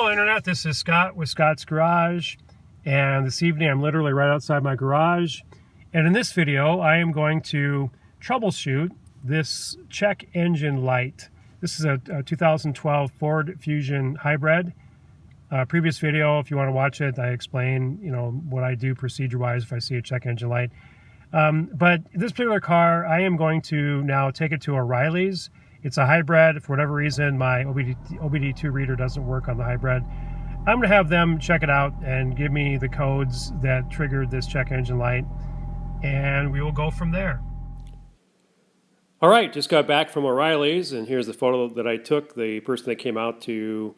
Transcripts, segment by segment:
Hello Internet, this is Scott with Scott's Garage, and this evening I'm literally right outside my garage, and in this video I am going to troubleshoot this check engine light. This is a 2012 Ford Fusion Hybrid. Previous video, if you want to watch it, I explain what I do procedure-wise if I see a check engine light. But this particular car, I am going to now take it to O'Reilly's. It's a hybrid. For whatever reason, my OBD2 reader doesn't work on the hybrid. I'm going to have them check it out and give me the codes that triggered this check engine light, and we will go from there. All right, just got back from O'Reilly's, and here's the photo that I took. The person that came out to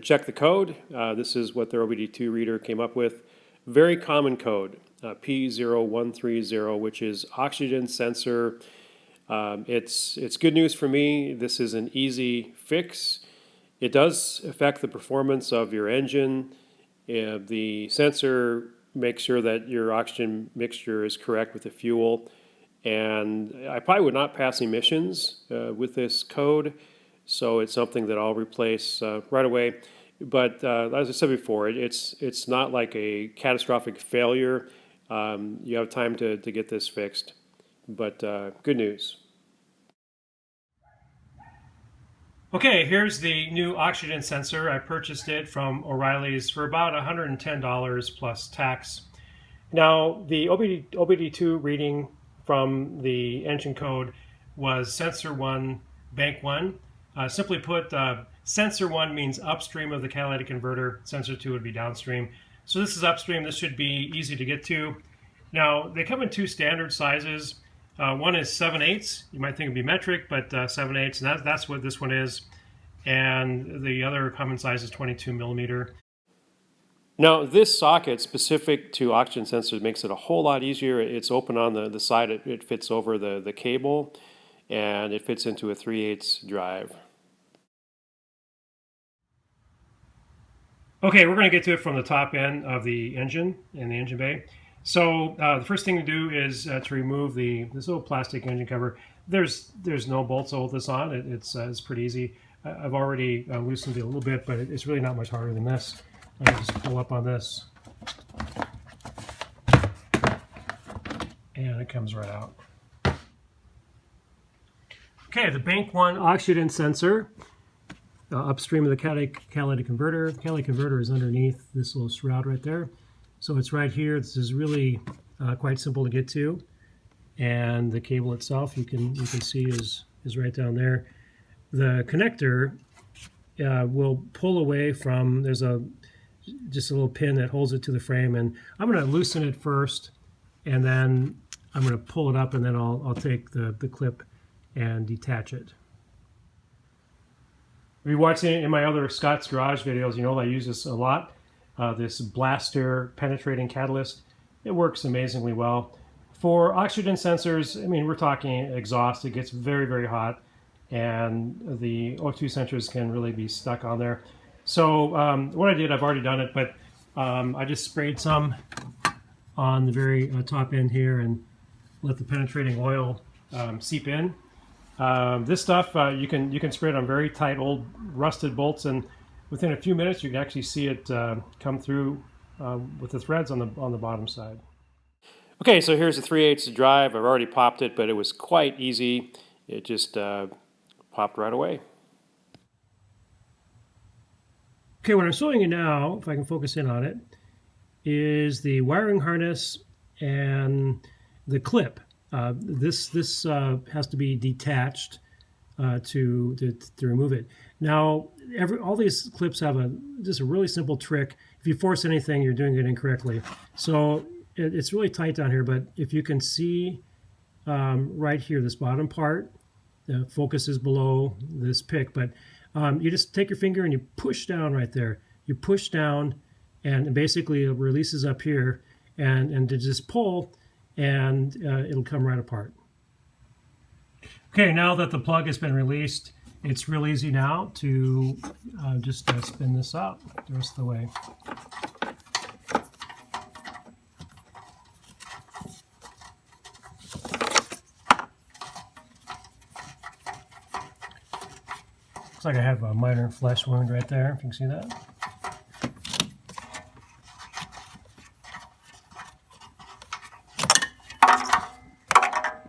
check the code. This is what their OBD2 reader came up with. Very common code, P0130, which is oxygen sensor. It's good news for me. This is an easy fix. It does affect the performance of your engine. The sensor makes sure that your oxygen mixture is correct with the fuel. And I probably would not pass emissions with this code, so it's something that I'll replace right away. But as I said before, it's not like a catastrophic failure. You have time to get this fixed, but good news. Okay, here's the new oxygen sensor. I purchased it from O'Reilly's for about $110 plus tax. Now, the OBD2 reading from the engine code was sensor 1, bank 1. Simply put, sensor 1 means upstream of the catalytic converter. Sensor 2 would be downstream. So this is upstream. This should be easy to get to. Now, they come in two standard sizes. One is 7/8. You might think it'd be metric, but 7/8, and that's what this one is. And the other common size is 22 millimeter. Now, this socket specific to oxygen sensors makes it a whole lot easier. It's open on the side. It fits over the cable, and it fits into a 3/8 drive. Okay, we're going to get to it from the top end of the engine in the engine bay. So the first thing to do is to remove this little plastic engine cover. There's no bolts to hold this on. It's pretty easy. I've already loosened it a little bit, but it's really not much harder than this. I just pull up on this, and it comes right out. Okay, the bank 1 oxygen sensor, upstream of the catalytic converter. The catalytic converter is underneath this little shroud right there. So it's right here. This is really quite simple to get to, and the cable itself you can see is right down there. The connector will pull away from. There's just a little pin that holds it to the frame, and I'm going to loosen it first, and then I'm going to pull it up, and then I'll take the clip and detach it. If you watched it in my other Scott's Garage videos, you know I use this a lot. This blaster penetrating catalyst. It works amazingly well. For oxygen sensors, I mean, we're talking exhaust. It gets very, very hot, and the O2 sensors can really be stuck on there. So what I did, I've already done it, but I just sprayed some on the very top end here and let the penetrating oil seep in. This stuff, you can spray it on very tight old rusted bolts, and within a few minutes you can actually see it come through with the threads on the bottom side. Okay, so here's the 3/8 drive. I've already popped it, but it was quite easy. It just popped right away. Okay, what I'm showing you now, if I can focus in on it, is the wiring harness and the clip. This has to be detached to remove it. Now, all these clips have just a really simple trick. If you force anything, you're doing it incorrectly. So it's really tight down here, but if you can see right here, this bottom part, the focus is below this pick, but you just take your finger and you push down right there. You push down, and basically it releases up here, and to just pull, and it'll come right apart. Okay, now that the plug has been released, it's real easy now to just spin this out the rest of the way. Looks like I have a minor flesh wound right there, if you can see that.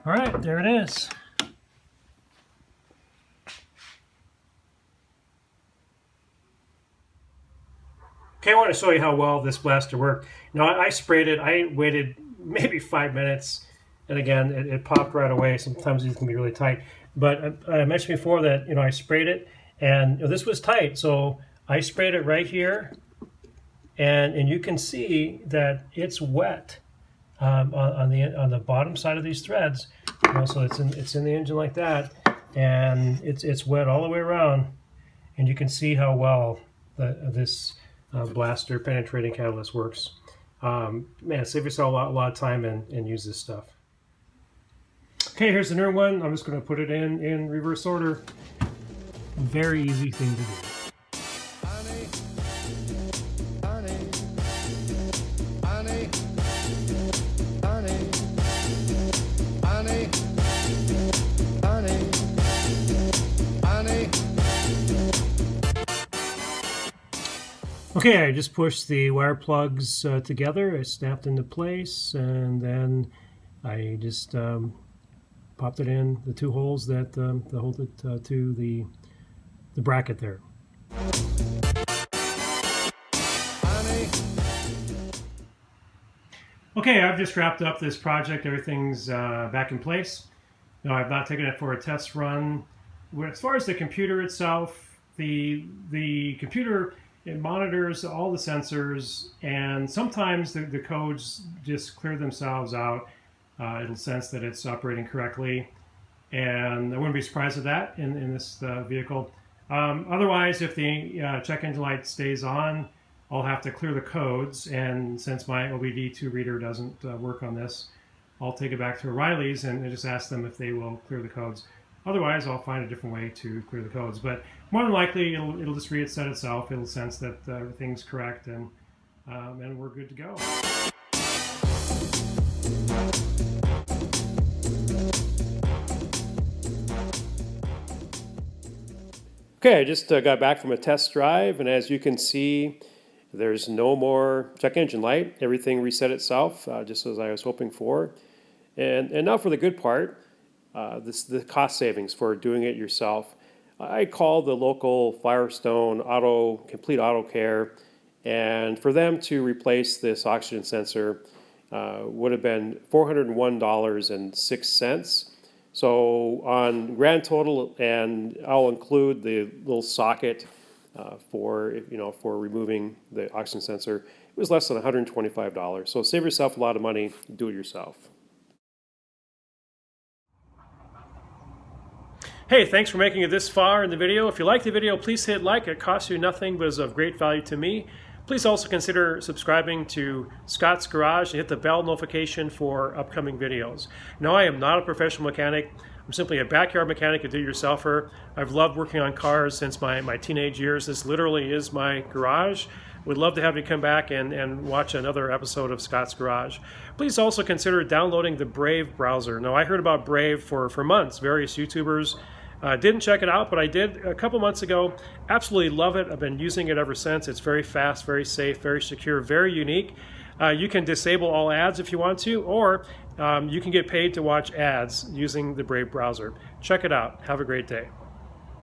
All right, there it is. Okay, I want to show you how well this blaster worked. Now, I sprayed it. I waited maybe 5 minutes, and again, it popped right away. Sometimes these can be really tight. But I mentioned before that I sprayed it, and this was tight. So I sprayed it right here, and you can see that it's wet on the bottom side of these threads. So it's in the engine like that, and it's wet all the way around, and you can see how well this blaster penetrating catalyst works. Man, save yourself a lot of time and use this stuff. Okay, here's the new one. I'm just going to put it in reverse order. Very easy thing to do. Honey, honey, honey, honey, honey, honey, honey. Okay, I just pushed the wire plugs together. I snapped into place, and then I just popped it in the two holes that hold it to the bracket there. Okay, I've just wrapped up this project. Everything's back in place. Now, I've not taken it for a test run. As far as the computer itself, the computer, it monitors all the sensors, and sometimes the codes just clear themselves out. It'll sense that it's operating correctly, and I wouldn't be surprised at that in this vehicle. Otherwise, if the check engine light stays on, I'll have to clear the codes, and since my OBDii reader doesn't work on this, I'll take it back to O'Reilly's and just ask them if they will clear the codes. Otherwise, I'll find a different way to clear the codes. But more than likely, it'll just reset itself. It'll sense that everything's correct, and we're good to go. Okay, I just got back from a test drive, and as you can see, there's no more check engine light. Everything reset itself, just as I was hoping for. And now for the good part, the cost savings for doing it yourself. I called the local Firestone Complete Auto Care, and for them to replace this oxygen sensor would have been $401.06. So on grand total, and I'll include the little socket for removing the oxygen sensor, it was less than $125. So save yourself a lot of money, do it yourself. Hey, thanks for making it this far in the video. If you like the video, please hit like. It costs you nothing, but is of great value to me. Please also consider subscribing to Scott's Garage and hit the bell notification for upcoming videos. Now, I am not a professional mechanic. I'm simply a backyard mechanic, a do-it-yourselfer. I've loved working on cars since my teenage years. This literally is my garage. Would love to have you come back and watch another episode of Scott's Garage. Please also consider downloading the Brave browser. Now, I heard about Brave for months. Various YouTubers didn't check it out, but I did a couple months ago. Absolutely love it. I've been using it ever since. It's very fast, very safe, very secure, very unique. You can disable all ads if you want to, or you can get paid to watch ads using the Brave browser. Check it out. Have a great day.